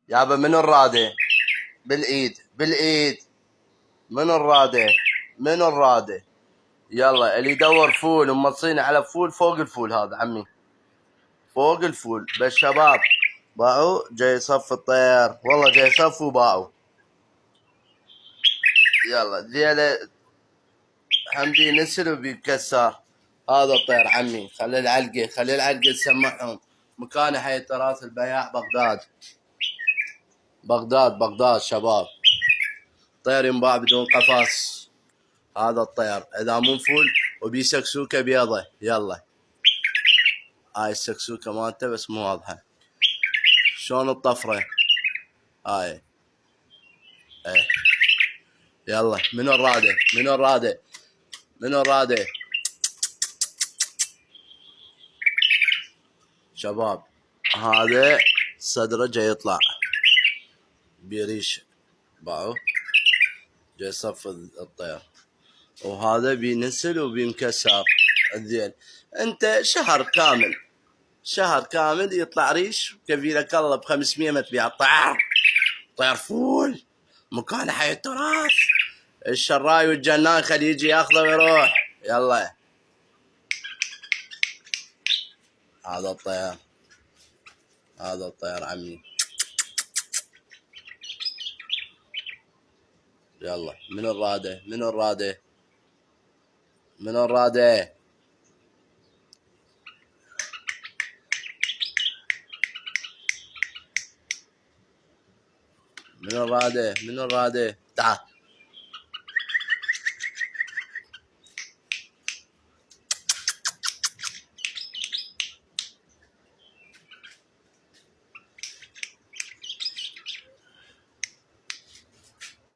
يابا من الرادة؟ بالايد بالايد. من الرادة؟ من الرادة؟ يلا اللي يدور فول ومصيني على فول فوق الفول هذا عمي، فوق الفول. بس شباب باعوا جاي يصف الطير، والله جاي يصف وباعوا. يلا ذيله حمدي نسل وبيكسر. هذا الطير عمي، خلي العلقه خلي العلقه تسمعهم. مكانه حي تراث البياع بغداد. بغداد بغداد شباب. طير ينباع بدون قفص. هذا الطير اذا مو فول وبي سكسوكه بيضه. يلا هاي السكسوكه مالته بس مو واضحه. شلون الطفره هاي. ايه يلا من الراده؟ من الراده؟ من الراده؟ شباب هذا صدره جاي يطلع بيريش باعوا جاي يصف الطير، وهذا بينسل وبينكسر الذيل. انت شهر كامل شهر كامل يطلع ريش كفيلك الله ب 500 ما تبيع. طير طير فول مكان حي التراث. الشراي والجنان خليه يجي ياخذه ويروح. يلا هذا الطير، هذا الطير عمي. يلا من الراده؟ من الراده؟ من الراده؟ من الراده؟ من الراده؟ تعال